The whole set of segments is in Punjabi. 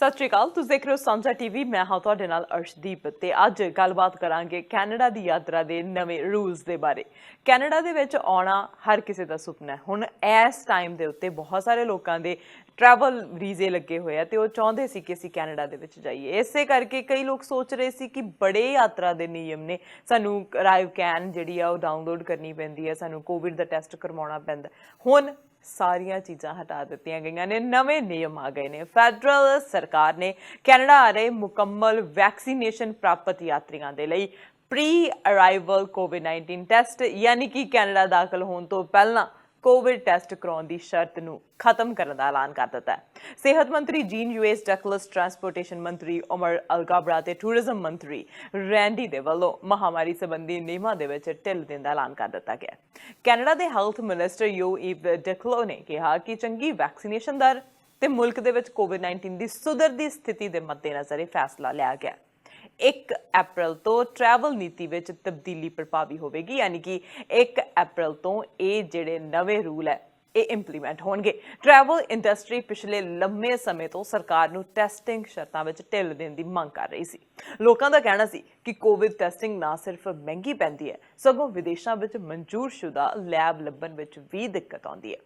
सत श्री अकाल, तुसीं देख रहे हो सांझा टीवी। मैं हाँ तुहाडे नाल अर्शदीप ते अज गलबात करांगे कैनेडा दी यात्रा दे नवे रूल्स दे बारे। कैनेडा दे विच आउणा हर किसी दा सुपना है। हुण इस टाइम दे उत्ते बहुत सारे लोकां दे ट्रैवल वीजे लगे हुए हैं ते वो चाहुंदे सी कि असीं कैनेडा दे विच जाइए। इसे करके कई लोग सोच रहे सी कि बड़े यात्रा दे नियम ने, सानूं अराइव कैन जिहड़ी आ ओह डाउनलोड करनी पैंदी है, सानूं कोविड दा टेस्ट करवाउणा पैंदा। हुण सारियां चीज़ां हटा दित्तियां गईयां ने, नवे नियम आ गए ने। फैडरल सरकार ने कैनेडा आ रहे मुकम्मल वैक्सीनेशन प्राप्त यात्रियों के लिए प्री अराइवल कोविड-19 टैसट यानी कि कैनेडा दाखिल होने तो पहला कोविड टैसट कराने की शर्त नूं खत्म करने का ऐलान कर दिता है। सेहत मंत्री जीन यूएस डकलस, ट्रांसपोर्टेशन मंत्री उमर अलगाबड़ा ते टूरिज्म मंत्री रैंडी दे वल्लों महामारी संबंधी नियमां दे विच ढिल देण दा ऐलान कर दिता गया। कैनेडा दे हैल्थ मिनिस्टर ईव डिक्लो ने कहा कि चंगी वैक्सीनेशन दर ते मुल्क दे विच कोविड-19 की सुधरदी स्थिति के मद्देनज़र यह फैसला लिया गया। 1 अप्रैल तो ट्रैवल नीति में तब्दीली प्रभावी होगी, यानी कि 1 अप्रैल तो ये जिहड़े नवे रूल है ये इंप्लीमेंट होणगे। ट्रैवल इंडस्ट्री पिछले लंबे समय तो सरकार नूं टेस्टिंग शर्तां विच ढिल देण दी मंग कर रही सी। लोकां दा कहना सी कि कोविड टेस्टिंग ना सिर्फ महंगी पैंदी है, सगों विदेशां विच मंजूरशुदा लैब लभण विच भी दिक्कत आउंदी है।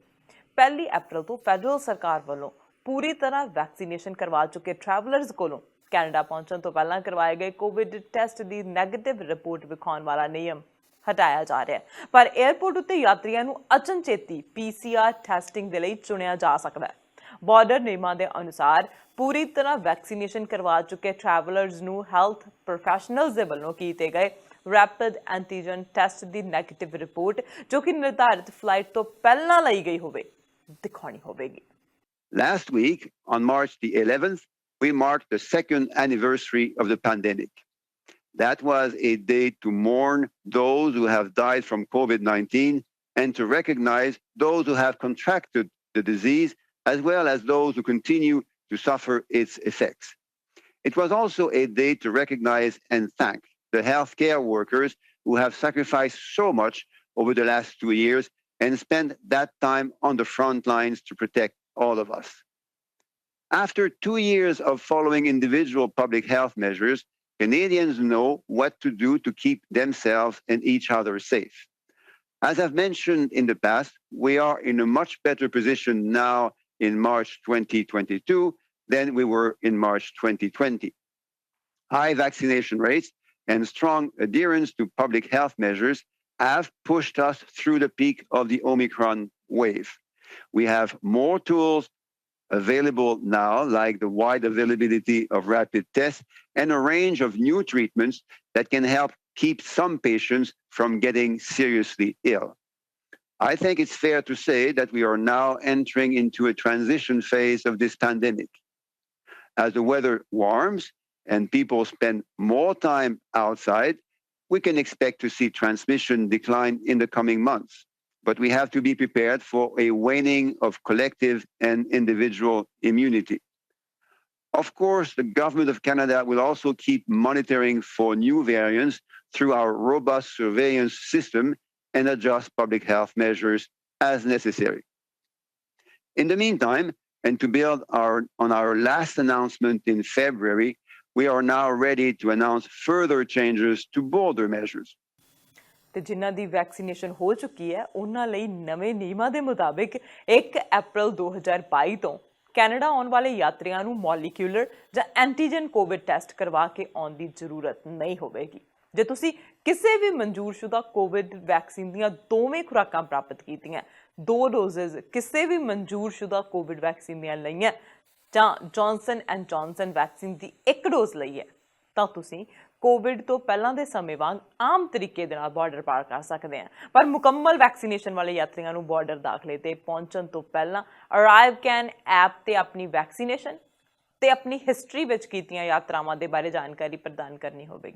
1 अप्रैल तो फैडरल सरकार वालों पूरी तरह वैक्सीनेशन करवा चुके ट्रैवलर्स कोलों कैनेडा पहुंचने तो पहला करवाए गए कोविड टेस्ट की नैगेटिव रिपोर्ट विखाउण वाला नियम हटाया जा रहा है, पर एयरपोर्ट उत्ते यात्रियों को अचनचेती पीसीआर टेस्टिंग के लिए चुनिया जा सकता है। बॉर्डर नियमों के अनुसार पूरी तरह वैक्सीनेशन करवा चुके ट्रैवलर्स को हैल्थ प्रोफैशनल्स के वलों किए गए रैपिड एंटीजन टेस्ट की नैगेटिव रिपोर्ट जो कि निर्धारित फ्लाइट तो पहला लाई गई होवे दिखानी होगी। Last week, on March the 11th, we marked the second anniversary of the pandemic. That was a day to mourn those who have died from COVID-19 and to recognize those who have contracted the disease, as well as those who continue to suffer its effects. It was also a day to recognize and thank the healthcare workers who have sacrificed so much over the last 2 years and spent that time on the front lines to protect all of us. After 2 years of following individual public health measures, Canadians know what to do to keep themselves and each other safe. As I've mentioned in the past, we are in a much better position now in March 2022 than we were in March 2020. High vaccination rates and strong adherence to public health measures have pushed us through the peak of the Omicron wave. We have more tools available now, like the wide availability of rapid tests and a range of new treatments that can help keep some patients from getting seriously ill. I think it's fair to say that we are now entering into a transition phase of this pandemic. As the weather warms and people spend more time outside, we can expect to see transmission decline in the coming months. But we have to be prepared for a waning of collective and individual immunity. Of course, the government of Canada will also keep monitoring for new variants through our robust surveillance system and adjust public health measures as necessary. In the meantime, and to build on our last announcement in February, we are now ready to announce further changes to border measures. ਤੇ ਜਿਨ੍ਹਾਂ ਦੀ ਵੈਕਸੀਨੇਸ਼ਨ ਹੋ ਚੁੱਕੀ ਹੈ ਉਹਨਾਂ ਲਈ ਨਵੇਂ ਨਿਯਮਾਂ ਦੇ ਮੁਤਾਬਿਕ 1 ਅਪ੍ਰੈਲ 2022 ਤੋਂ ਕੈਨੇਡਾ ਆਉਣ ਵਾਲੇ ਯਾਤਰੀਆਂ ਨੂੰ ਮੋਲੀਕਿਊਲਰ ਜਾਂ ਐਂਟੀਜਨ ਕੋਵਿਡ ਟੈਸਟ ਕਰਵਾ ਕੇ ਆਉਣ ਦੀ ਜ਼ਰੂਰਤ ਨਹੀਂ ਹੋਵੇਗੀ। ਜੇ ਤੁਸੀਂ ਕਿਸੇ ਵੀ ਮਨਜ਼ੂਰਸ਼ੁਦਾ ਕੋਵਿਡ ਵੈਕਸੀਨ ਦੀਆਂ ਦੋਵੇਂ ਖੁਰਾਕਾਂ ਪ੍ਰਾਪਤ ਕੀਤੀਆਂ, 2 ਡੋਜ਼ਸ ਕਿਸੇ ਵੀ ਮਨਜ਼ੂਰਸ਼ੁਦਾ ਕੋਵਿਡ ਵੈਕਸੀਨ ਦੀਆਂ ਲਈਆਂ ਜਾਂ Johnson and Johnson vaccine the 1 dose ਲਈ ਹੈ ਤਾਂ ਤੁਸੀਂ कोविड तो पहला दे समय वांग आम तरीके दे नाल बॉर्डर पार कर सकते हैं। पर मुकम्मल वैक्सीनेशन वाले यात्रियों को बॉर्डर दाखले ते पहुंचण तो पहला अराइव कैन ऐप ते अपनी वैक्सीनेशन ते अपनी हिस्टरी विच कीतियां यात्रावां दे बारे जानकारी प्रदान करनी होगी।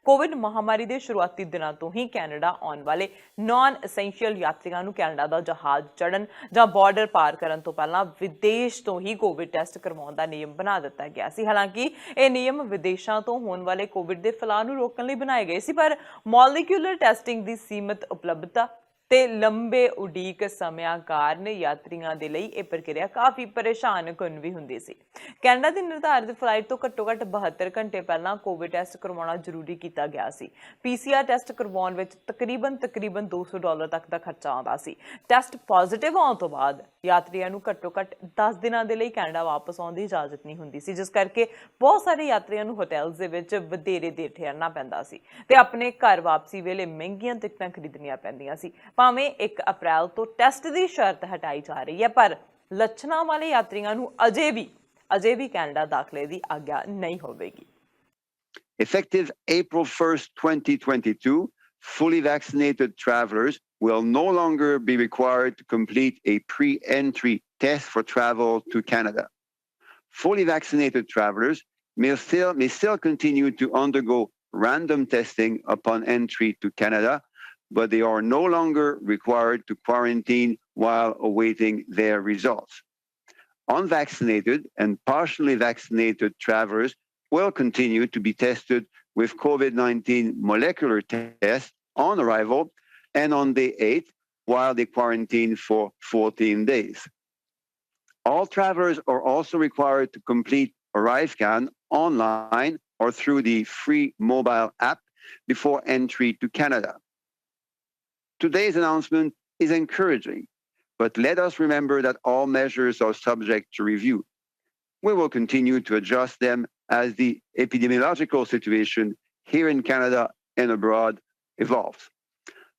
कोविड महामारी के शुरुआती दिनों तो ही कैनेडा आने वाले नॉन एसेंशियल यात्रियों को कैनेडा का जहाज चढ़न जां बॉर्डर पार करन तो पहला विदेश तो ही कोविड टैसट करवाउण दा नियम बना दिता गया सी। हालांकि ये नियम विदेशों तो होने वाले कोविड के फैलाव नूं रोकण लई बनाए गए सी, पर मॉलीक्यूलर टैसटिंग की सीमित उपलब्धता ਤੇ ਲੰਬੇ ਉਡੀਕ ਸਮਿਆਂ ਕਾਰਨ ਯਾਤਰੀਆਂ ਦੇ ਲਈ ਇਹ ਪ੍ਰਕਿਰਿਆ ਕਾਫੀ ਪਰੇਸ਼ਾਨਕੁੰਨ ਵੀ ਹੁੰਦੀ ਸੀ। ਕੈਨੇਡਾ ਦੀ ਨਿਰਧਾਰਿਤ ਫਲਾਈਟ ਤੋਂ ਘੱਟੋ-ਘੱਟ 72 ਘੰਟੇ ਪਹਿਲਾਂ ਕੋਵਿਡ ਟੈਸਟ ਕਰਵਾਉਣਾ ਜ਼ਰੂਰੀ ਕੀਤਾ ਗਿਆ ਸੀ। PCR ਟੈਸਟ ਕਰਵਾਉਣ ਵਿੱਚ ਤਕਰੀਬਨ $200 ਤੱਕ ਦਾ ਖਰਚਾ ਆਉਂਦਾ ਸੀ। ਟੈਸਟ ਪੋਜ਼ਿਟਿਵ ਆਉਣ ਤੋਂ ਬਾਅਦ ਯਾਤਰੀਆਂ ਨੂੰ ਘੱਟੋ-ਘੱਟ 10 ਦਿਨਾਂ ਦੇ ਲਈ ਕੈਨੇਡਾ ਵਾਪਸ ਆਉਣ ਦੀ ਇਜਾਜ਼ਤ ਨਹੀਂ ਹੁੰਦੀ ਸੀ, ਜਿਸ ਕਰਕੇ ਬਹੁਤ ਸਾਰੇ ਯਾਤਰੀਆਂ ਨੂੰ ਹੋਟਲਸ ਦੇ ਵਿੱਚ ਵਧੇਰੇ ਦੇਰ ਠਹਿਰਨਾ ਪੈਂਦਾ ਸੀ ਤੇ ਆਪਣੇ ਘਰ ਵਾਪਸੀ ਵੇਲੇ ਮਹਿੰਗੀਆਂ ਟਿਕਟਾਂ ਖਰੀਦਣੀਆਂ ਪੈਂਦੀਆਂ ਸੀ। ਭਾਵੇਂ 1 ਅਪ੍ਰੈਲ ਤੋਂ ਟੈਸਟ ਦੀ ਸ਼ਰਤ ਹਟਾਈ ਜਾ ਰਹੀ ਹੈ, ਪਰ ਲੱਛਣਾਂ ਵਾਲੇ ਯਾਤਰੀਆਂ ਨੂੰ ਅਜੇ ਵੀ ਕੈਨੇਡਾ ਦਾਖਲੇ ਦੀ ਆਗਿਆ ਨਹੀਂ ਹੋਵੇਗੀ। Effective April 1st, 2022, fully vaccinated travelers will no longer be required to complete a pre-entry test for travel to Canada. Fully vaccinated travelers may still continue to undergo random testing upon entry to Canada, but they are no longer required to quarantine while awaiting their results. Unvaccinated and partially vaccinated travelers will continue to be tested with COVID-19 molecular tests on arrival and on day 8 while they quarantine for 14 days. All travelers are also required to complete ArriveCan online or through the free mobile app before entry to Canada. Today's announcement is encouraging, but let us remember that all measures are subject to review. We will continue to adjust them as the epidemiological situation here in Canada and abroad evolves.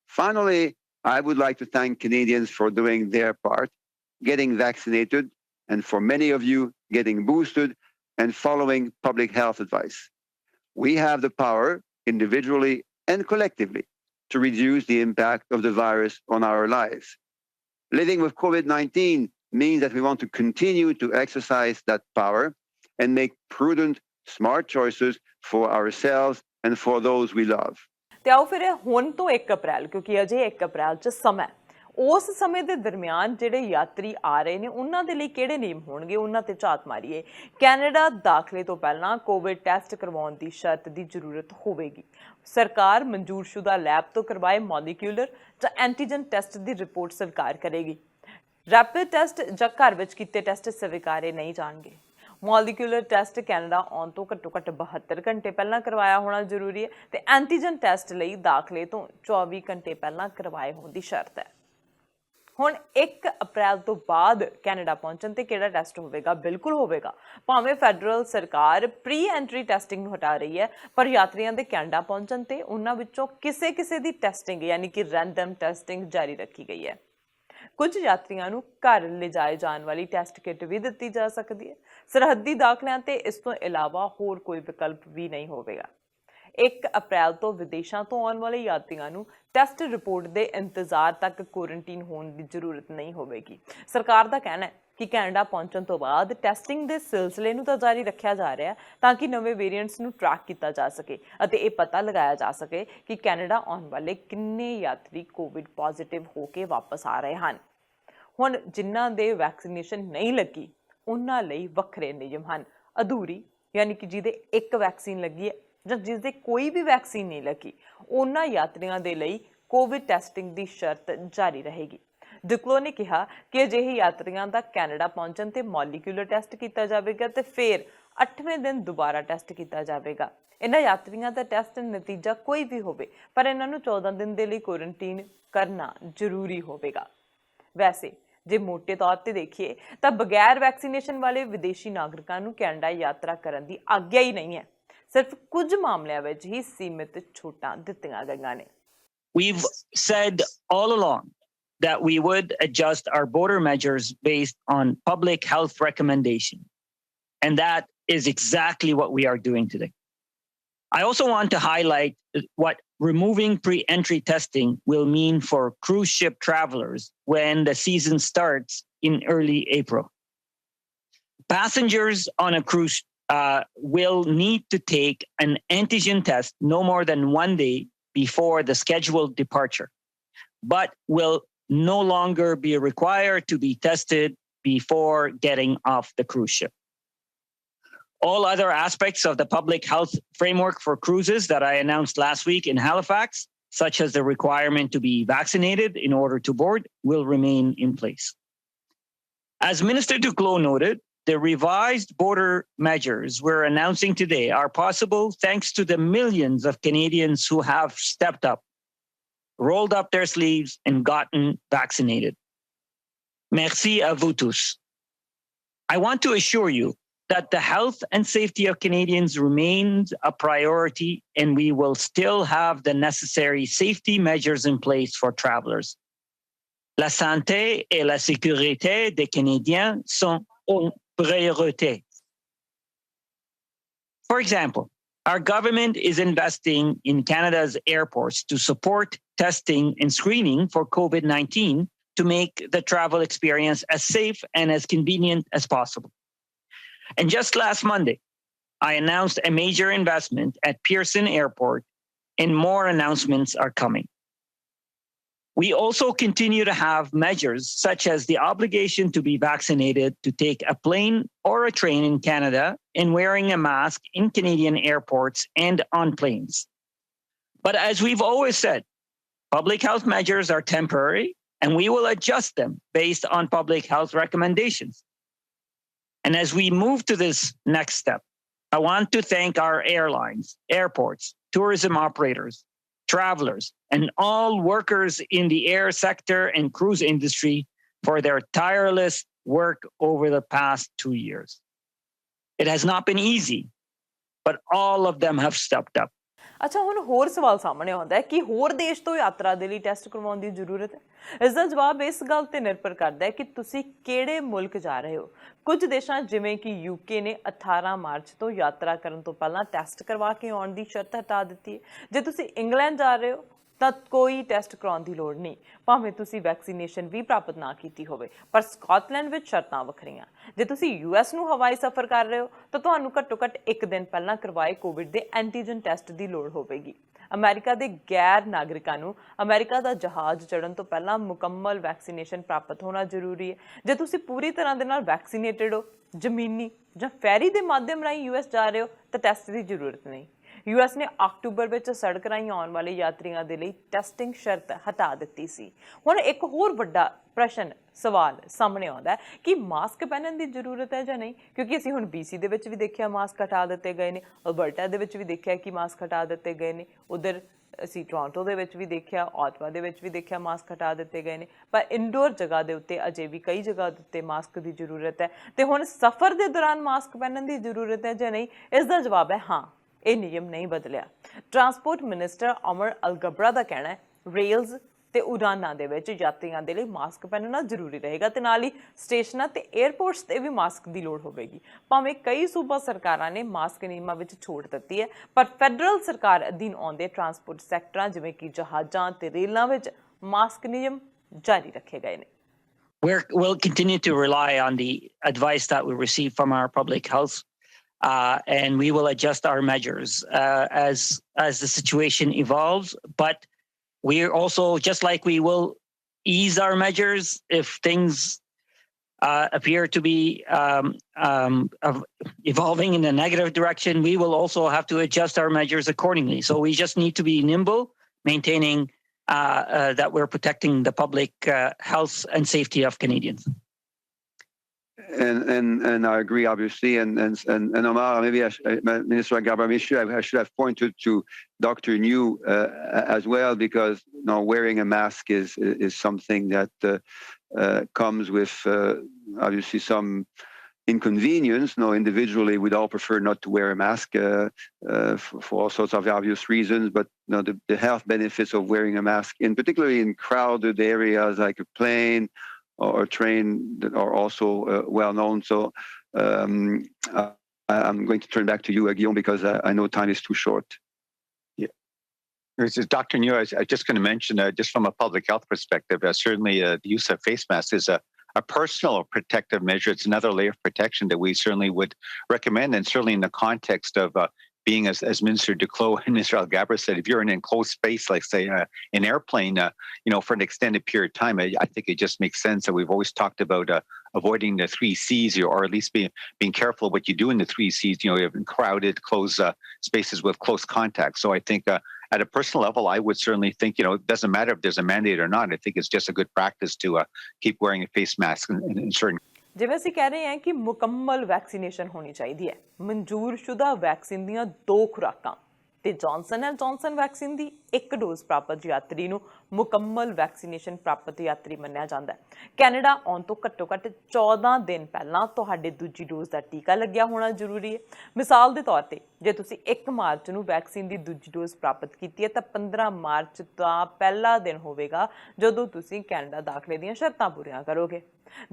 Finally, I would like to thank Canadians for doing their part, getting vaccinated, and for many of you getting boosted and following public health advice. We have the power, individually and collectively, to reduce the impact of the virus on our lives. Living with COVID-19 means that we want to continue to exercise that power and make prudent, smart choices for ourselves and for those we love. ਤੇ ਆਓ ਫਿਰ ਹੁਣ ਤੋਂ 1 ਅਪ੍ਰੈਲ, ਕਿਉਂਕਿ ਅਜੇ 1 ਅਪ੍ਰੈਲ 'ਚ ਸਮਾਂ, ਉਸ ਸਮੇਂ ਦੇ ਦਰਮਿਆਨ ਜਿਹੜੇ ਯਾਤਰੀ ਆ ਰਹੇ ਨੇ ਉਹਨਾਂ ਦੇ ਲਈ ਕਿਹੜੇ ਨਿਯਮ ਹੋਣਗੇ, ਉਹਨਾਂ ਤੇ ਝਾਤ ਮਾਰੀਏ। ਕੈਨੇਡਾ ਦਾਖਲੇ ਤੋਂ ਪਹਿਲਾਂ ਕੋਵਿਡ ਟੈਸਟ ਕਰਵਾਉਣ ਦੀ ਸ਼ਰਤ ਦੀ ਜ਼ਰੂਰਤ ਹੋਵੇਗੀ। ਸਰਕਾਰ ਮਨਜ਼ੂਰਸ਼ੁਦਾ ਲੈਬ ਤੋਂ ਕਰਵਾਏ ਮੋਲੀਕਿਊਲਰ ਜਾਂ ਐਂਟੀਜਨ ਟੈਸਟ ਦੀ ਰਿਪੋਰਟ ਸਵੀਕਾਰ ਕਰੇਗੀ। ਰੈਪਿਡ ਟੈਸਟ ਜਾਂ ਘਰ ਵਿੱਚ ਕੀਤੇ ਟੈਸਟ ਸਵੀਕਾਰੇ ਨਹੀਂ ਜਾਣਗੇ। ਮੋਲੀਕਿਊਲਰ ਟੈਸਟ ਕੈਨੇਡਾ ਆਉਣ ਤੋਂ ਘੱਟੋ-ਘੱਟ 72 ਘੰਟੇ ਪਹਿਲਾਂ ਕਰਵਾਇਆ ਹੋਣਾ ਜ਼ਰੂਰੀ ਹੈ ਤੇ ਐਂਟੀਜਨ ਟੈਸਟ ਲਈ ਦਾਖਲੇ ਤੋਂ 24 ਘੰਟੇ ਪਹਿਲਾਂ ਕਰਵਾਏ ਹੋਣ ਦੀ ਸ਼ਰਤ ਹੈ। ਹੁਣ 1 ਅਪ੍ਰੈਲ ਤੋਂ ਬਾਅਦ ਕੈਨੇਡਾ ਪਹੁੰਚਣ ਤੇ ਕਿਹੜਾ ਟੈਸਟ ਹੋਵੇਗਾ? ਬਿਲਕੁਲ ਹੋਵੇਗਾ। ਭਾਵੇਂ ਫੈਡਰਲ ਸਰਕਾਰ ਪ੍ਰੀ ਐਂਟਰੀ ਟੈਸਟਿੰਗ ਨੂੰ ਹਟਾ ਰਹੀ ਹੈ, ਪਰ ਯਾਤਰੀਆਂ ਦੇ ਕੈਨੇਡਾ ਪਹੁੰਚਣ ਤੇ ਉਹਨਾਂ ਵਿੱਚੋਂ ਕਿਸੇ ਦੀ ਟੈਸਟਿੰਗ ਯਾਨੀ ਕਿ ਰੈਂਡਮ ਟੈਸਟਿੰਗ ਜਾਰੀ ਰੱਖੀ ਗਈ ਹੈ। ਕੁਝ ਯਾਤਰੀਆਂ ਨੂੰ ਘਰ ਲਿਜਾਏ ਜਾਣ ਵਾਲੀ ਟੈਸਟ ਕਿੱਟ ਵੀ ਦਿੱਤੀ ਜਾ ਸਕਦੀ ਹੈ। ਸਰਹੱਦੀ ਦਾਖਲਿਆਂ ਤੇ ਇਸ ਤੋਂ ਇਲਾਵਾ ਹੋਰ ਕੋਈ ਵਿਕਲਪ ਵੀ ਨਹੀਂ ਹੋਵੇਗਾ। 1 ਅਪ੍ਰੈਲ ਤੋਂ ਵਿਦੇਸ਼ਾਂ ਤੋਂ ਆਉਣ ਵਾਲੇ ਯਾਤਰੀਆਂ ਨੂੰ ਟੈਸਟ ਰਿਪੋਰਟ ਦੇ ਇੰਤਜ਼ਾਰ ਤੱਕ ਕੁਆਰੰਟੀਨ ਹੋਣ ਦੀ ਜ਼ਰੂਰਤ ਨਹੀਂ ਹੋਵੇਗੀ। ਸਰਕਾਰ ਦਾ ਕਹਿਣਾ ਹੈ ਕਿ ਕੈਨੇਡਾ ਪਹੁੰਚਣ ਤੋਂ ਬਾਅਦ ਟੈਸਟਿੰਗ ਦੇ ਸਿਲਸਿਲੇ ਨੂੰ ਤਾਂ ਜਾਰੀ ਰੱਖਿਆ ਜਾ ਰਿਹਾ ਤਾਂ ਕਿ ਨਵੇਂ ਵੇਰੀਐਂਟਸ ਨੂੰ ਟਰੈਕ ਕੀਤਾ ਜਾ ਸਕੇ ਅਤੇ ਇਹ ਪਤਾ ਲਗਾਇਆ ਜਾ ਸਕੇ ਕਿ ਕੈਨੇਡਾ ਆਉਣ ਵਾਲੇ ਕਿੰਨੇ ਯਾਤਰੀ ਕੋਵਿਡ ਪੋਜ਼ਿਟਿਵ ਹੋ ਕੇ ਵਾਪਸ ਆ ਰਹੇ ਹਨ। ਹੁਣ ਜਿਨ੍ਹਾਂ ਦੇ ਵੈਕਸੀਨੇਸ਼ਨ ਨਹੀਂ ਲੱਗੀ ਉਹਨਾਂ ਲਈ ਵੱਖਰੇ ਨਿਯਮ ਹਨ। ਅਧੂਰੀ ਯਾਨੀ ਕਿ ਜਿਹਦੇ 1 ਵੈਕਸੀਨ ਲੱਗੀ ਹੈ ਜਾਂ ਜਿਸ ਦੇ ਕੋਈ ਵੀ ਵੈਕਸੀਨ ਨਹੀਂ ਲੱਗੀ, ਉਹਨਾਂ ਯਾਤਰੀਆਂ ਦੇ ਲਈ ਕੋਵਿਡ ਟੈਸਟਿੰਗ ਦੀ ਸ਼ਰਤ ਜਾਰੀ ਰਹੇਗੀ। ਡਿਕਲੋ ਨੇ ਕਿਹਾ ਕਿ ਅਜਿਹੇ ਯਾਤਰੀਆਂ ਦਾ ਕੈਨੇਡਾ ਪਹੁੰਚਣ ਤੇ ਮੋਲੀਕਿਊਲਰ ਟੈਸਟ ਕੀਤਾ ਜਾਵੇਗਾ ਤੇ ਫਿਰ 8ਵੇਂ ਦਿਨ ਦੁਬਾਰਾ ਟੈਸਟ ਕੀਤਾ ਜਾਵੇਗਾ। ਇਹਨਾਂ ਯਾਤਰੀਆਂ ਦਾ ਟੈਸਟ ਨਤੀਜਾ ਕੋਈ ਵੀ ਹੋਵੇ, ਪਰ ਇਹਨਾਂ ਨੂੰ 14 ਦਿਨ ਦੇ ਲਈ ਕੁਆਰੰਟੀਨ ਕਰਨਾ ਜ਼ਰੂਰੀ ਹੋਵੇਗਾ। ਵੈਸੇ ਜੇ ਮੋਟੇ ਤੌਰ ਤੇ ਦੇਖੀਏ ਤਾਂ ਬਗੈਰ ਵੈਕਸੀਨੇਸ਼ਨ ਵਾਲੇ ਵਿਦੇਸ਼ੀ ਨਾਗਰਿਕਾਂ ਨੂੰ ਕੈਨੇਡਾ ਯਾਤਰਾ ਕਰਨ ਦੀ ਆਗਿਆ ਹੀ ਨਹੀਂ ਹੈ। ਸਿਰਫ ਕੁਝ ਮਾਮਲਿਆਂ ਵਿੱਚ ਹੀ ਸੀਮਿਤ ਛੋਟਾਂ ਦਿੱਤੀਆਂ ਗਈਆਂ ਨੇ। We've said all along that we would adjust our border measures based on public health recommendation. And that is exactly what we are doing today. I also want to highlight what removing pre-entry testing will mean for cruise ship travelers when the season starts in early April. Passengers on a cruise will need to take an antigen test no more than 1 day before the scheduled departure, but will no longer be required to be tested before getting off the cruise ship. All other aspects of the public health framework for cruises that I announced last week in Halifax such as the requirement to be vaccinated in order to board, will remain in place. As Minister Duclos noted, the revised border measures we're announcing today are possible thanks to the millions of Canadians who have stepped up, rolled up their sleeves, and gotten vaccinated. Merci à vous tous. I want to assure you that the health and safety of Canadians remains a priority, and we will still have the necessary safety measures in place for travelers. La santé et la sécurité des Canadiens sont une priorité. For example, our government is investing in Canada's airports to support testing and screening for COVID-19 to make the travel experience as safe and as convenient as possible. And just last Monday, I announced a major investment at Pearson Airport, and more announcements are coming. We also continue to have measures such as the obligation to be vaccinated to take a plane or a train in Canada and wearing a mask in Canadian airports and on planes. But as we've always said, public health measures are temporary, and we will adjust them based on public health recommendations. And as we move to this next step, I want to thank our airlines, airports, tourism operators, travelers, and all workers in the air sector and cruise industry for their tireless work over the past 2 years. It has not been easy, but all of them have stepped up. ਅੱਛਾ, ਹੁਣ ਹੋਰ ਸਵਾਲ ਸਾਹਮਣੇ ਆਉਂਦਾ ਹੈ ਕਿ ਹੋਰ ਦੇਸ਼ ਤੋਂ ਯਾਤਰਾ ਦੇ ਲਈ ਟੈਸਟ ਕਰਵਾਉਣ ਦੀ ਜ਼ਰੂਰਤ ਹੈ। ਇਸ ਦਾ ਜਵਾਬ ਇਸ ਗੱਲ ਤੇ ਨਿਰਭਰ ਕਰਦਾ ਹੈ ਕਿ ਤੁਸੀਂ ਕਿਹੜੇ ਮੁਲਕ ਜਾ ਰਹੇ ਹੋ। ਕੁਝ ਦੇਸ਼ਾਂ ਜਿਵੇਂ ਕਿ ਯੂਕੇ ਨੇ 18 ਮਾਰਚ ਤੋਂ ਯਾਤਰਾ ਕਰਨ ਤੋਂ ਪਹਿਲਾਂ ਟੈਸਟ ਕਰਵਾ ਕੇ ਆਉਣ ਦੀ ਸ਼ਰਤ ਹਟਾ ਦਿੱਤੀ ਹੈ। ਜੇ ਤੁਸੀਂ ਇੰਗਲੈਂਡ ਜਾ ਰਹੇ ਹੋ ਤਾਂ ਕੋਈ ਟੈਸਟ ਕਰਾਉਣ ਦੀ ਲੋੜ ਨਹੀਂ, ਭਾਵੇਂ ਤੁਸੀਂ ਵੈਕਸੀਨੇਸ਼ਨ ਵੀ ਪ੍ਰਾਪਤ ਨਾ ਕੀਤੀ ਹੋਵੇ। ਪਰ ਸਕਾਟਲੈਂਡ ਵਿੱਚ ਸ਼ਰਤਾਂ ਵੱਖਰੀਆਂ। ਜੇ ਤੁਸੀਂ US ਨੂੰ ਹਵਾਈ ਸਫ਼ਰ ਕਰ ਰਹੇ ਹੋ ਤਾਂ ਤੁਹਾਨੂੰ ਘੱਟੋ ਘੱਟ 1 ਦਿਨ ਪਹਿਲਾਂ ਕਰਵਾਏ ਕੋਵਿਡ ਦੇ ਐਂਟੀਜਨ ਟੈਸਟ ਦੀ ਲੋੜ ਹੋਵੇਗੀ। ਅਮਰੀਕਾ ਦੇ ਗੈਰ ਨਾਗਰਿਕਾਂ ਨੂੰ ਅਮਰੀਕਾ ਦਾ ਜਹਾਜ਼ ਚੜ੍ਹਨ ਤੋਂ ਪਹਿਲਾਂ ਮੁਕੰਮਲ ਵੈਕਸੀਨੇਸ਼ਨ ਪ੍ਰਾਪਤ ਹੋਣਾ ਜ਼ਰੂਰੀ ਹੈ। ਜੇ ਤੁਸੀਂ ਪੂਰੀ ਤਰ੍ਹਾਂ ਦੇ ਨਾਲ ਵੈਕਸੀਨੇਟਡ ਹੋ, ਜ਼ਮੀਨੀ ਜਾਂ ਫੈਰੀ ਦੇ ਮਾਧਿਅਮ ਰਾਹੀਂ US ਜਾ ਰਹੇ ਹੋ ਤਾਂ ਟੈਸਟ ਦੀ ਜ਼ਰੂਰਤ ਨਹੀਂ। US ਨੇ ਅਕਤੂਬਰ ਵਿੱਚ ਸੜਕ ਰਾਹੀਂ ਆਉਣ ਵਾਲੇ ਯਾਤਰੀਆਂ ਦੇ ਲਈ ਟੈਸਟਿੰਗ ਸ਼ਰਤ ਹਟਾ ਦਿੱਤੀ ਸੀ। ਹੁਣ ਇੱਕ ਹੋਰ ਵੱਡਾ ਪ੍ਰਸ਼ਨ ਸਵਾਲ ਸਾਹਮਣੇ ਆਉਂਦਾ ਹੈ ਕਿ ਮਾਸਕ ਪਹਿਨਣ ਦੀ ਜ਼ਰੂਰਤ ਹੈ ਜਾਂ ਨਹੀਂ, ਕਿਉਂਕਿ ਅਸੀਂ ਹੁਣ BC ਦੇ ਵਿੱਚ ਵੀ ਦੇਖਿਆ ਮਾਸਕ ਹਟਾ ਦਿੱਤੇ ਗਏ ਨੇ, ਅਲਬਰਟਾ ਦੇ ਵਿੱਚ ਵੀ ਦੇਖਿਆ ਕਿ ਮਾਸਕ ਹਟਾ ਦਿੱਤੇ ਗਏ ਨੇ, ਉਧਰ ਅਸੀਂ ਟੋਰਾਂਟੋ ਦੇ ਵਿੱਚ ਵੀ ਦੇਖਿਆ, ਆਟਵਾ ਦੇ ਵਿੱਚ ਵੀ ਦੇਖਿਆ ਮਾਸਕ ਹਟਾ ਦਿੱਤੇ ਗਏ ਨੇ। ਪਰ ਇਨਡੋਰ ਜਗ੍ਹਾ ਦੇ ਉੱਤੇ ਅਜੇ ਵੀ ਕਈ ਜਗ੍ਹਾ ਦੇ ਉੱਤੇ ਮਾਸਕ ਦੀ ਜ਼ਰੂਰਤ ਹੈ। ਤੇ ਹੁਣ ਸਫ਼ਰ ਦੇ ਦੌਰਾਨ ਮਾਸਕ ਪਹਿਨਣ ਦੀ ਜ਼ਰੂਰਤ ਹੈ ਜਾਂ ਨਹੀਂ, ਇਸ ਦਾ ਜਵਾਬ ਹੈ ਹਾਂ, ਇਹ ਨਿਯਮ ਨਹੀਂ ਬਦਲਿਆ। ਟਰਾਂਸਪੋਰਟ ਮਿਨਿਸਟਰ ਅਮਰ ਅਲਗਬਰਾ ਦਾ ਕਹਿਣਾ ਹੈ ਰੇਲਸ ਤੇ ਉਡਾਨਾਂ ਦੇ ਵਿੱਚ ਯਾਤਰੀਆਂ ਦੇ ਲਈ ਮਾਸਕ ਪਹਿਨਣਾ ਜ਼ਰੂਰੀ ਰਹੇਗਾ ਤੇ ਨਾਲ ਹੀ ਸਟੇਸ਼ਨਾਂ ਤੇ ਏਅਰਪੋਰਟਸ ਤੇ ਵੀ ਮਾਸਕ ਦੀ ਲੋੜ ਹੋਵੇਗੀ। ਭਾਵੇਂ ਕਈ ਸੂਬਾ ਸਰਕਾਰਾਂ ਨੇ ਮਾਸਕ ਨਿਯਮਾਂ ਵਿੱਚ ਛੋਟ ਦਿੱਤੀ ਹੈ, ਪਰ ਫੈਡਰਲ ਸਰਕਾਰ ਅਧੀਨ ਆਉਂਦੇ ਟਰਾਂਸਪੋਰਟ ਸੈਕਟਰਾਂ ਜਿਵੇਂ ਕਿ ਜਹਾਜ਼ਾਂ ਤੇ ਰੇਲਾਂ ਵਿੱਚ ਮਾਸਕ ਨਿਯਮ ਜਾਰੀ ਰੱਖੇ ਗਏ ਨੇ। We'll continue to rely on the advice that we receive from our public health, and we will adjust our measures as the situation evolves. But we're also, just like we will ease our measures if things appear to be evolving in a negative direction, we will also have to adjust our measures accordingly. So we just need to be nimble, maintaining that we're protecting the public health and safety of Canadians. And I agree, obviously. And Omar, maybe Minister Agabra, I should have pointed to Dr. New as well, because wearing a mask is something that comes with obviously some inconvenience. Individually, we'd all prefer not to wear a mask for all sorts of obvious reasons. But the health benefits of wearing a mask, particularly in crowded areas like a plane or train, that are also well known. So I'm going to turn back to you, Guillaume, because I know time is too short. Yeah. This is Dr. New. I was just going to mention, just from a public health perspective, certainly the use of face masks is a personal protective measure. It's another layer of protection that we certainly would recommend, and certainly in the context of being, as Minister Duclos and Mr. Algabra said, if you're in an enclosed space, like say an airplane, for an extended period of time, I think it just makes sense that we've always talked about avoiding the 3 C's, or at least being careful what you do in the 3 C's. You have crowded, closed spaces with close contact. So I think at a personal level, I would certainly think, it doesn't matter if there's a mandate or not. I think it's just a good practice to keep wearing a face mask in certain. ਜਿਵੇਂ ਅਸੀਂ ਕਹਿ ਰਹੇ ਹਾਂ ਕਿ ਮੁਕੰਮਲ ਵੈਕਸੀਨੇਸ਼ਨ ਹੋਣੀ ਚਾਹੀਦੀ ਹੈ, ਮਨਜ਼ੂਰਸ਼ੁਦਾ ਵੈਕਸੀਨ ਦੀਆਂ 2 ਖੁਰਾਕਾਂ ਤੇ Johnson and Johnson vaccine the 1 dose ਪ੍ਰਾਪਤ ਯਾਤਰੀ ਨੂੰ ਮੁਕੰਮਲ ਵੈਕਸੀਨੇਸ਼ਨ ਪ੍ਰਾਪਤ ਯਾਤਰੀ ਮੰਨਿਆ ਜਾਂਦਾ ਹੈ। ਕੈਨੇਡਾ ਆਉਣ ਤੋਂ ਘੱਟੋ ਘੱਟ 14 ਦਿਨ ਪਹਿਲਾਂ ਤੁਹਾਡੇ ਦੂਜੀ ਡੋਜ਼ ਦਾ ਟੀਕਾ ਲੱਗਿਆ ਹੋਣਾ ਜ਼ਰੂਰੀ ਹੈ। ਮਿਸਾਲ ਦੇ ਤੌਰ ਤੇ ਜੇ ਤੁਸੀਂ 1 ਮਾਰਚ ਨੂੰ ਵੈਕਸੀਨ ਦੀ ਦੂਜੀ ਡੋਜ਼ ਪ੍ਰਾਪਤ ਕੀਤੀ ਹੈ ਤਾਂ 15 ਮਾਰਚ ਦਾ ਪਹਿਲਾ ਦਿਨ ਹੋਵੇਗਾ ਜਦੋਂ ਤੁਸੀਂ ਕੈਨੇਡਾ ਦਾਖਲੇ ਦੀਆਂ ਸ਼ਰਤਾਂ ਪੂਰੀਆਂ ਕਰੋਗੇ।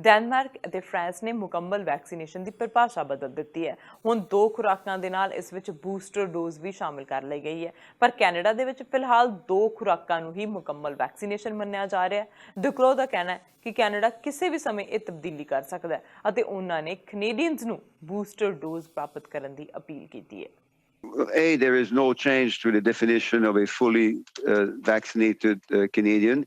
ਡੈਨਮਾਰਕ ਅਤੇ ਫਰਾਂਸ ਨੇ ਮੁਕੰਮਲ ਵੈਕਸੀਨੇਸ਼ਨ ਦੀ ਪਰਿਭਾਸ਼ਾ ਬਦਲ ਦਿੱਤੀ ਹੈ। ਹੁਣ 2 ਖੁਰਾਕਾਂ ਦੇ ਨਾਲ ਇਸ ਵਿੱਚ ਬੂਸਟਰ ਡੋਜ਼ ਵੀ ਸ਼ਾਮਿਲ ਕਰ ਲਈ ਗਈ ਹੈ, ਪਰ ਕੈਨੇਡਾ ਦੇ ਵਿੱਚ ਫਿਲਹਾਲ 2 ਖੁਰਾਕਾਂ ਨੂੰ ਹੀ ਮੁਕੰਮਲ ਵੈਕਸੀਨੇਸ਼ਨ ਮੰਨਿਆ ਜਾ ਰਿਹਾ ਹੈ। ਡੁਕਲੋ ਦਾ ਕਹਿਣਾ ਹੈ ਕਿ ਕੈਨੇਡਾ ਕਿਸੇ ਵੀ ਸਮੇਂ ਇਹ ਤਬਦੀਲੀ ਕਰ ਸਕਦਾ ਹੈ ਅਤੇ ਉਹਨਾਂ ਨੇ ਕੈਨੇਡੀਅਨਸ ਨੂੰ ਬੂਸਟਰ ਡੋਜ਼ ਪ੍ਰਾਪਤ ਕਰਨ ਦੀ ਅਪੀਲ ਕੀਤੀ ਹੈ। A, there is no change to the definition of a fully vaccinated Canadian.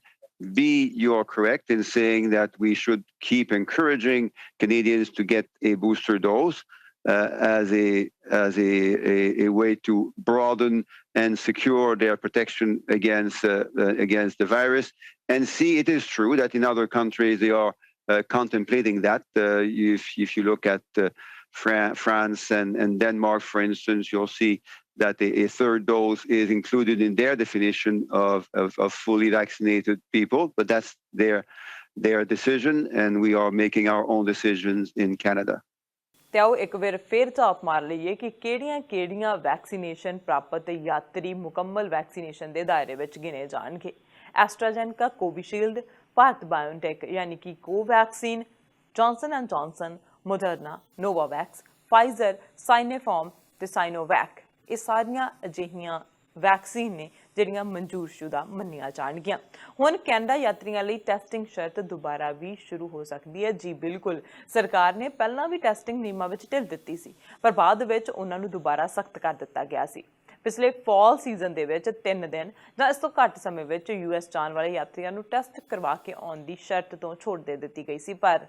B, you are correct in saying that we should keep encouraging Canadians to get a booster dose as a way to broaden and secure their protection against the virus. And C, it is true that in other countries they are contemplating that. If you look at France and Denmark, for instance, you'll see that a 3rd dose is included in their definition of fully vaccinated people, but that's their decision, and we are making our own decisions in Canada. ਤੇ ਆਓ ਇੱਕ ਵਾਰ ਫਿਰ ਝਾਤ ਮਾਰ ਲਈਏ ਕਿ ਕਿਹੜੀਆਂ ਵੈਕਸੀਨੇਸ਼ਨ ਪ੍ਰਾਪਤ ਯਾਤਰੀ ਮੁਕੰਮਲ ਵੈਕਸੀਨੇਸ਼ਨ ਦੇ ਦਾਇਰੇ ਵਿੱਚ ਗਿਣੇ ਜਾਣਗੇ। ਐਸਟਰਾਜੈਨਕਾ, ਕੋਵਿਸ਼ੀਲਡ, ਭਾਰਤ ਬਾਇਓਟੈਕ ਯਾਨੀ ਕਿ Covaxin, Johnson and Johnson, Moderna, Novavax, Pfizer, Sinopharm ਤੇ ਸਾਈਨੋਵੈਕ, ਇਹ ਸਾਰੀਆਂ ਅਜਿਹੀਆਂ ਵੈਕਸੀਨ ਨੇ ਜਿਹੜੀਆਂ ਮਨਜ਼ੂਰਸ਼ੁਦਾ ਮੰਨੀਆਂ ਜਾਣਗੀਆਂ। ਹੁਣ ਕੈਨੇਡਾ ਯਾਤਰੀਆਂ ਲਈ ਟੈਸਟਿੰਗ ਸ਼ਰਤ ਦੁਬਾਰਾ ਵੀ ਸ਼ੁਰੂ ਹੋ ਸਕਦੀ ਹੈ। ਜੀ ਬਿਲਕੁਲ, ਸਰਕਾਰ ਨੇ ਪਹਿਲਾਂ ਵੀ ਟੈਸਟਿੰਗ ਨਿਯਮਾਂ ਵਿੱਚ ਢਿੱਲ ਦਿੱਤੀ ਸੀ, ਪਰ ਬਾਅਦ ਵਿੱਚ ਉਹਨਾਂ ਨੂੰ ਦੁਬਾਰਾ ਸਖਤ ਕਰ ਦਿੱਤਾ ਗਿਆ ਸੀ। ਪਿਛਲੇ ਫਾਲ ਸੀਜ਼ਨ ਦੇ ਵਿੱਚ 3 ਦਿਨ ਜਾਂ ਇਸ ਤੋਂ ਘੱਟ ਸਮੇਂ ਵਿੱਚ US ਜਾਣ ਵਾਲੇ ਯਾਤਰੀਆਂ ਨੂੰ ਟੈਸਟ ਕਰਵਾ ਕੇ ਆਉਣ ਦੀ ਸ਼ਰਤ ਤੋਂ ਛੋਟ ਦੇ ਦਿੱਤੀ ਗਈ ਸੀ, ਪਰ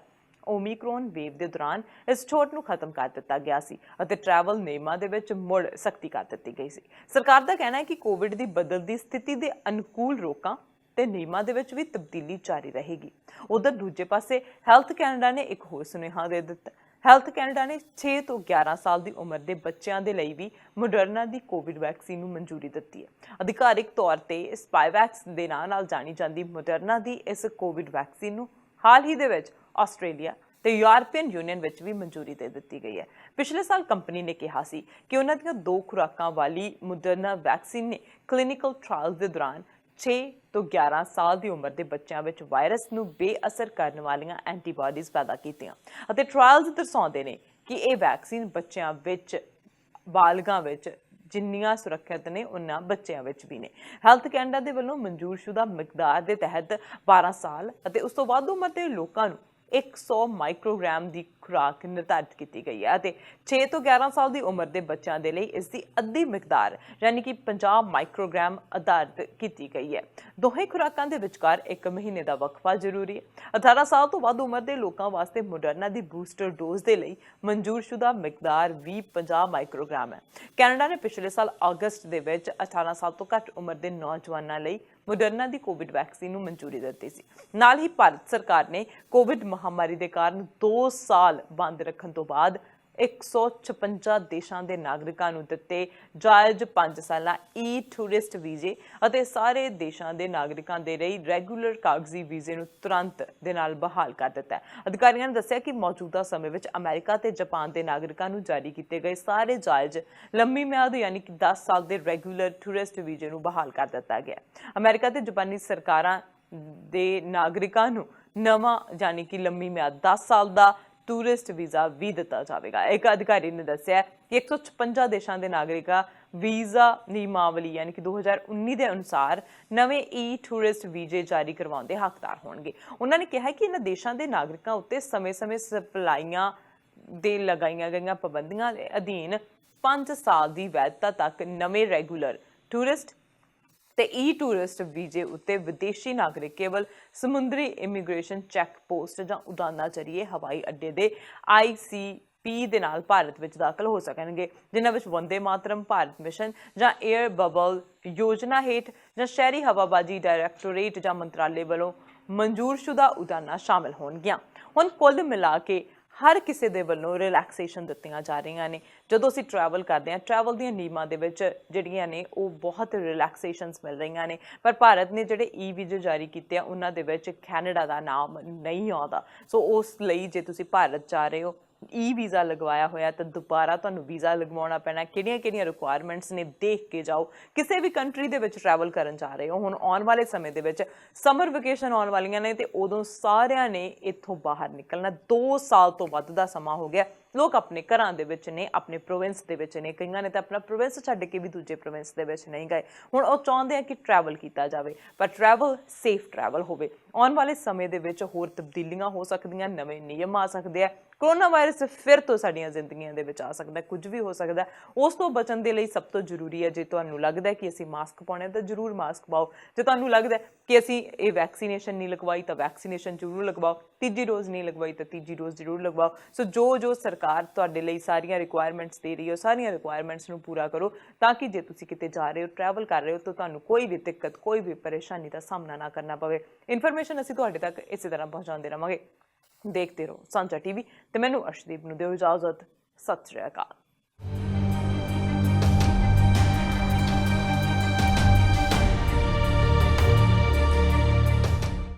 ਓਮੀਕਰੋਨ ਵੇਵ ਦੇ ਦੌਰਾਨ ਇਸ ਛੋਟ ਨੂੰ ਖਤਮ ਕਰ ਦਿੱਤਾ ਗਿਆ ਸੀ ਅਤੇ ਟਰੈਵਲ ਨਿਯਮਾਂ ਦੇ ਵਿੱਚ ਮੁੜ ਸਖਤੀ ਕਰ ਦਿੱਤੀ ਗਈ ਸੀ। ਸਰਕਾਰ ਦਾ ਕਹਿਣਾ ਹੈ ਕਿ ਕੋਵਿਡ ਦੀ ਬਦਲਦੀ ਸਥਿਤੀ ਦੇ ਅਨੁਕੂਲ ਰੋਕਾਂ ਤੇ ਨਿਯਮਾਂ ਦੇ ਵਿੱਚ ਵੀ ਤਬਦੀਲੀ ਜਾਰੀ ਰਹੇਗੀ। ਉਧਰ ਦੂਜੇ ਪਾਸੇ ਹੈਲਥ ਕੈਨੇਡਾ ਨੇ ਇੱਕ ਹੋਰ ਸੁਨੇਹਾ ਦੇ ਦਿੱਤਾ। ਹੈਲਥ ਕੈਨੇਡਾ ਨੇ 6 ਤੋਂ 11 ਸਾਲ ਦੀ ਉਮਰ ਦੇ ਬੱਚਿਆਂ ਦੇ ਲਈ ਵੀ ਮੋਡਰਨਾ ਦੀ ਕੋਵਿਡ ਵੈਕਸੀਨ ਨੂੰ ਮਨਜ਼ੂਰੀ ਦਿੱਤੀ ਹੈ। ਅਧਿਕਾਰਿਕ ਤੌਰ ਤੇ ਸਪਾਈਵੈਕਸ ਦੇ ਨਾਂ ਨਾਲ ਜਾਣੀ ਜਾਂਦੀ ਮੋਡਰਨਾ ਦੀ ਇਸ ਕੋਵਿਡ ਵੈਕਸੀਨ ਨੂੰ ਹਾਲ ਹੀ ਦੇ ਵਿੱਚ ਆਸਟ੍ਰੇਲੀਆ ਤੇ ਯੂਰਪੀਅਨ ਯੂਨੀਅਨ ਵਿੱਚ ਵੀ ਮਨਜ਼ੂਰੀ ਦੇ ਦਿੱਤੀ ਗਈ ਹੈ। ਪਿਛਲੇ ਸਾਲ ਕੰਪਨੀ ਨੇ ਕਿਹਾ ਸੀ ਕਿ ਉਹਨਾਂ ਦੀਆਂ 2 ਖੁਰਾਕਾਂ ਵਾਲੀ ਮੋਡਰਨਾ ਵੈਕਸੀਨ ਨੇ ਕਲੀਨਿਕਲ ਟ੍ਰਾਇਲਸ ਦੇ ਦੌਰਾਨ 6 ਤੋਂ 11 ਸਾਲ ਦੀ ਉਮਰ ਦੇ ਬੱਚਿਆਂ ਵਿੱਚ ਵਾਇਰਸ ਨੂੰ ਬੇਅਸਰ ਕਰਨ ਵਾਲੀਆਂ ਐਂਟੀਬਾਡੀਜ਼ ਪੈਦਾ ਕੀਤੀਆਂ ਅਤੇ ਟ੍ਰਾਇਲਸ ਦਰਸਾਉਂਦੇ ਨੇ ਕਿ ਇਹ ਵੈਕਸੀਨ ਬੱਚਿਆਂ ਵਿੱਚ, ਬਾਲਗਾਂ ਵਿੱਚ ਜਿੰਨੀਆਂ ਸੁਰੱਖਿਅਤ ਨੇ ਉਹਨਾਂ ਬੱਚਿਆਂ ਵਿੱਚ ਵੀ ਨੇ। ਹੈਲਥ ਕੈਨੇਡਾ ਦੇ ਵੱਲੋਂ ਮਨਜ਼ੂਰਸ਼ੁਦਾ ਮਿਕਦਾਰ ਦੇ ਤਹਿਤ 12 ਸਾਲ ਅਤੇ ਉਸ ਤੋਂ ਵੱਧ ਉਮਰ ਦੇ ਲੋਕਾਂ ਨੂੰ 100 ਮਾਈਕਰੋਗ੍ਰਾਮ ਦੀ ਖੁਰਾਕ ਨਿਰਧਾਰਿਤ ਕੀਤੀ ਗਈ ਹੈ ਅਤੇ 6 ਤੋਂ 11 ਸਾਲ ਦੀ ਉਮਰ ਦੇ ਬੱਚਿਆਂ ਦੇ ਲਈ ਇਸ ਦੀ ਅੱਧੀ ਮਿਕਦਾਰ ਯਾਨੀ ਕਿ 50 ਮਾਈਕਰੋਗ੍ਰਾਮ ਆਧਾਰਿਤ ਕੀਤੀ ਗਈ ਹੈ। ਦੋਹੇ ਖੁਰਾਕਾਂ ਦੇ ਵਿਚਕਾਰ 1 ਮਹੀਨੇ ਦਾ ਵਕਫਾ ਜ਼ਰੂਰੀ ਹੈ। 18 ਸਾਲ ਤੋਂ ਵੱਧ ਉਮਰ ਦੇ ਲੋਕਾਂ ਵਾਸਤੇ ਮੋਡਰਨਾ ਦੀ ਬੂਸਟਰ ਡੋਜ਼ ਦੇ ਲਈ ਮਨਜ਼ੂਰਸ਼ੁਦਾ ਮਿਕਦਾਰ ਵੀ 50 ਮਾਈਕਰੋਗ੍ਰਾਮ ਹੈ। ਕੈਨੇਡਾ ਨੇ ਪਿਛਲੇ ਸਾਲ ਅਗਸਤ ਦੇ ਵਿੱਚ 18 ਸਾਲ ਤੋਂ ਘੱਟ ਉਮਰ ਦੇ ਨੌਜਵਾਨਾਂ ਲਈ ਮੋਡਰਨਾ ਦੀ ਕੋਵਿਡ ਵੈਕਸੀਨ ਨੂੰ ਮਨਜ਼ੂਰੀ ਦਿੱਤੀ ਸੀ। ਨਾਲ ਹੀ ਭਾਰਤ ਸਰਕਾਰ ਨੇ ਕੋਵਿਡ ਮਹਾਮਾਰੀ ਦੇ ਕਾਰਨ 2 ਸਾਲ ਬੰਦ ਰੱਖਣ ਤੋਂ ਬਾਅਦ 156 ਦੇਸ਼ਾਂ ਦੇ ਨਾਗਰਿਕਾਂ ਨੂੰ ਦਿੱਤੇ ਜਾਇਜ਼ 5 ਸਾਲਾ ਟੂਰਿਸਟ ਵੀਜ਼ੇ ਅਤੇ ਸਾਰੇ ਦੇਸ਼ਾਂ ਦੇ ਨਾਗਰਿਕਾਂ ਦੇ ਲਈ ਰੈਗੂਲਰ ਕਾਗਜ਼ੀ ਵੀਜ਼ੇ ਨੂੰ ਤੁਰੰਤ ਦੇ ਨਾਲ ਬਹਾਲ ਕਰ ਦਿੱਤਾ ਹੈ। ਅਧਿਕਾਰੀਆਂ ਨੇ ਦੱਸਿਆ ਕਿ ਮੌਜੂਦਾ ਸਮੇਂ ਵਿੱਚ ਅਮਰੀਕਾ ਤੇ ਜਾਪਾਨ ਦੇ ਨਾਗਰਿਕਾਂ ਨੂੰ ਜਾਰੀ ਕੀਤੇ ਗਏ ਸਾਰੇ ਜਾਇਜ਼ ਲੰਮੀ ਮਿਆਦ ਯਾਨੀ ਕਿ 10 ਸਾਲ ਦੇ ਰੈਗੂਲਰ ਟੂਰਿਸਟ ਵੀਜ਼ੇ ਨੂੰ ਬਹਾਲ ਕਰ ਦਿੱਤਾ ਗਿਆ। ਅਮਰੀਕਾ ਤੇ ਜਾਪਾਨੀ ਸਰਕਾਰਾਂ ਦੇ ਨਾਗਰਿਕਾਂ ਨੂੰ ਨਵਾਂ ਯਾਨੀ ਕਿ ਲੰਮੀ ਮਿਆਦ 10 ਸਾਲ ਦਾ ਟੂਰਿਸਟ ਵੀਜ਼ਾ ਵੀ ਦਿੱਤਾ ਜਾਵੇਗਾ। ਇੱਕ ਅਧਿਕਾਰੀ ਨੇ ਦੱਸਿਆ ਕਿ 156 ਦੇਸ਼ਾਂ ਦੇ ਨਾਗਰਿਕਾਂ ਵੀਜ਼ਾ ਨਿਯਮਾਵਲੀ ਯਾਨੀ ਕਿ 2019 ਦੇ ਅਨੁਸਾਰ ਨਵੇਂ ਟੂਰਿਸਟ ਵੀਜ਼ੇ ਜਾਰੀ ਕਰਵਾਉਣ ਦੇ ਹੱਕਦਾਰ ਹੋਣਗੇ। ਉਹਨਾਂ ਨੇ ਕਿਹਾ ਕਿ ਇਹਨਾਂ ਦੇਸ਼ਾਂ ਦੇ ਨਾਗਰਿਕਾਂ ਉੱਤੇ ਸਮੇਂ-ਸਮੇਂ ਸਪਲਾਈਆਂ ਦੇ ਲਗਾਈਆਂ ਗਈਆਂ ਪਾਬੰਦੀਆਂ ਦੇ ਅਧੀਨ 5 ਸਾਲ ਦੀ ਵੈਧਤਾ ਤੱਕ ਨਵੇਂ ਰੈਗੂਲਰ ਟੂਰਿਸਟ ਤੇ ਟੂਰਿਸਟ ਵੀਜ਼ੇ ਉੱਤੇ ਵਿਦੇਸ਼ੀ ਨਾਗਰਿਕ ਕੇਵਲ ਸਮੁੰਦਰੀ ਇਮੀਗ੍ਰੇਸ਼ਨ ਚੈੱਕ ਪੋਸਟ ਜਾਂ ਉਡਾਨਾਂ ਜ਼ਰੀਏ ਹਵਾਈ ਅੱਡੇ ਦੇ ਪੀ ਦੇ ਨਾਲ ਭਾਰਤ ਵਿੱਚ ਦਾਖਲ ਹੋ ਸਕਣਗੇ, ਜਿਨ੍ਹਾਂ ਵਿੱਚ ਵੰਦੇ ਮਾਤਰਮ ਭਾਰਤ ਮਿਸ਼ਨ ਜਾਂ 에ਅਰ ਬਬਲ ਯੋਜਨਾ ਹੇਠ ਜਾਂ ਸ਼ਹਿਰੀ ਹਵਾਬਾਜ਼ੀ ਡਾਇਰੈਕਟੋਰੇਟ ਜਾਂ ਮੰਤਰਾਲੇ ਵੱਲੋਂ ਮਨਜ਼ੂਰਸ਼ੁਦਾ ਉਡਾਨਾਂ ਸ਼ਾਮਲ ਹੋਣਗੀਆਂ। ਹੁਣ ਕੁੱਲ ਮਿਲਾ ਕੇ ਹਰ ਕਿਸੇ ਦੇ ਵੱਲੋਂ ਰਿਲੈਕਸੇਸ਼ਨ ਦਿੱਤੀਆਂ ਜਾ ਰਹੀਆਂ ਨੇ। ਜਦੋਂ ਅਸੀਂ ਟਰੈਵਲ ਕਰਦੇ ਹਾਂ, ਟਰੈਵਲ ਦੀਆਂ ਨਿਯਮਾਂ ਦੇ ਵਿੱਚ ਜਿਹੜੀਆਂ ਨੇ ਉਹ ਬਹੁਤ ਰਿਲੈਕਸੇਸ਼ਨਸ ਮਿਲ ਰਹੀਆਂ ਨੇ, ਪਰ ਭਾਰਤ ਨੇ ਜਿਹੜੇ ਈ ਵੀਜ਼ੇ ਜਾਰੀ ਕੀਤੇ ਆ ਉਹਨਾਂ ਦੇ ਵਿੱਚ ਕੈਨੇਡਾ ਦਾ ਨਾਮ ਨਹੀਂ ਆਉਂਦਾ। ਸੋ ਉਸ ਲਈ ਜੇ ਤੁਸੀਂ ਭਾਰਤ ਜਾ ਰਹੇ ਹੋ, ਈ ਵੀਜ਼ਾ ਲਗਵਾਇਆ ਹੋਇਆ, ਤਾਂ ਦੁਬਾਰਾ ਤੁਹਾਨੂੰ ਵੀਜ਼ਾ ਲਗਵਾਉਣਾ ਪੈਣਾ। ਕਿਹੜੀਆਂ ਰਿਕੁਆਇਰਮੈਂਟਸ ਨੇ ਦੇਖ ਕੇ ਜਾਓ। ਕਿਸੇ ਵੀ ਕੰਟਰੀ ਦੇ ਵਿੱਚ ਟਰੈਵਲ ਕਰਨ ਜਾ ਰਹੇ ਹੋ, ਹੁਣ ਆਉਣ ਵਾਲੇ ਸਮੇਂ ਦੇ ਵਿੱਚ ਸਮਰ ਵਕੇਸ਼ਨ ਆਉਣ ਵਾਲੀਆਂ ਨੇ, ਤੇ ਉਦੋਂ ਸਾਰਿਆਂ ਨੇ ਇੱਥੋਂ ਬਾਹਰ ਨਿਕਲਣਾ। 2 ਸਾਲ ਤੋਂ ਵੱਧ ਦਾ ਸਮਾਂ ਹੋ ਗਿਆ, ਲੋਕ ਆਪਣੇ ਘਰਾਂ ਦੇ ਵਿੱਚ ਨੇ, ਆਪਣੇ ਪ੍ਰੋਵਿੰਸ ਦੇ ਵਿੱਚ ਨੇ, ਕਈਆਂ ਨੇ ਤਾਂ ਆਪਣਾ ਪ੍ਰੋਵਿੰਸ ਛੱਡ ਕੇ ਵੀ ਦੂਜੇ ਪ੍ਰੋਵਿੰਸ ਦੇ ਵਿੱਚ ਨਹੀਂ ਗਏ। ਹੁਣ ਉਹ ਚਾਹੁੰਦੇ ਆ ਕਿ ਟਰੈਵਲ ਕੀਤਾ ਜਾਵੇ, ਪਰ ਟਰੈਵਲ ਸੇਫ ਟਰੈਵਲ ਹੋਵੇ। ਆਉਣ ਵਾਲੇ ਸਮੇਂ ਦੇ ਵਿੱਚ ਹੋਰ ਤਬਦੀਲੀਆਂ ਹੋ ਸਕਦੀਆਂ, ਨਵੇਂ ਨਿਯਮ ਆ ਸਕਦੇ ਆ, ਕੋਰੋਨਾ ਵਾਇਰਸ ਫਿਰ ਤੋਂ ਸਾਡੀਆਂ ਜ਼ਿੰਦਗੀਆਂ ਦੇ ਵਿੱਚ ਆ ਸਕਦਾ, ਕੁਝ ਵੀ ਹੋ ਸਕਦਾ। ਉਸ ਤੋਂ ਬਚਣ ਦੇ ਲਈ ਸਭ ਤੋਂ ਜ਼ਰੂਰੀ ਹੈ, ਜੇ ਤੁਹਾਨੂੰ ਲੱਗਦਾ ਕਿ ਅਸੀਂ ਮਾਸਕ ਪਾਉਣੇ ਤਾਂ ਜ਼ਰੂਰ ਮਾਸਕ ਪਾਓ। ਜੇ ਤੁਹਾਨੂੰ ਲੱਗਦਾ ਕਿ ਅਸੀਂ ਇਹ ਵੈਕਸੀਨੇਸ਼ਨ ਨਹੀਂ ਲਗਵਾਈ ਤਾਂ ਵੈਕਸੀਨੇਸ਼ਨ ਜ਼ਰੂਰ ਲਗਵਾਓ। ਤੀਜੀ ਡੋਜ਼ ਨਹੀਂ ਲਗਵਾਈ ਤਾਂ ਤੀਜੀ ਡੋਜ਼ ਜ਼ਰੂਰ ਲਗਵਾਓ। ਸੋ ਜੋ ਸਰਕਾਰ ਤੁਹਾਡੇ ਲਈ ਸਾਰੀਆਂ ਰਿਕੁਆਇਰਮੈਂਟਸ ਦੇ ਰਹੀ ਹੈ, ਸਾਰੀਆਂ ਰਿਕੁਆਇਰਮੈਂਟਸ ਨੂੰ ਪੂਰਾ ਕਰੋ, ਤਾਂ ਕਿ ਜੇ ਤੁਸੀਂ ਕਿਤੇ ਜਾ ਰਹੇ ਹੋ, ਟਰੈਵਲ ਕਰ ਰਹੇ ਹੋ, ਤਾਂ ਤੁਹਾਨੂੰ ਕੋਈ ਵੀ ਦਿੱਕਤ, ਕੋਈ ਵੀ ਪਰੇਸ਼ਾਨੀ ਦਾ ਸਾਹਮਣਾ ਨਾ ਕਰਨਾ ਪਵੇ। ਇਨਫੋਰਮੇਸ਼ਨ ਅਸੀਂ ਤੁਹਾਡੇ ਤੱਕ ਇਸੇ ਤਰ੍ਹਾਂ ਪਹੁੰਚਾਉਂਦੇ ਰਹਾਂਗੇ। ਦੇਖਦੇ ਰਹੋ ਸਾਂਝਾ ਟੀਵੀ, ਤੇ ਮੈਨੂੰ ਅਰਸ਼ਦੀਪ ਨੂੰ ਦਿਓ ਇਜਾਜ਼ਤ। ਸਤਿ ਸ਼੍ਰੀ ਅਕਾਲ।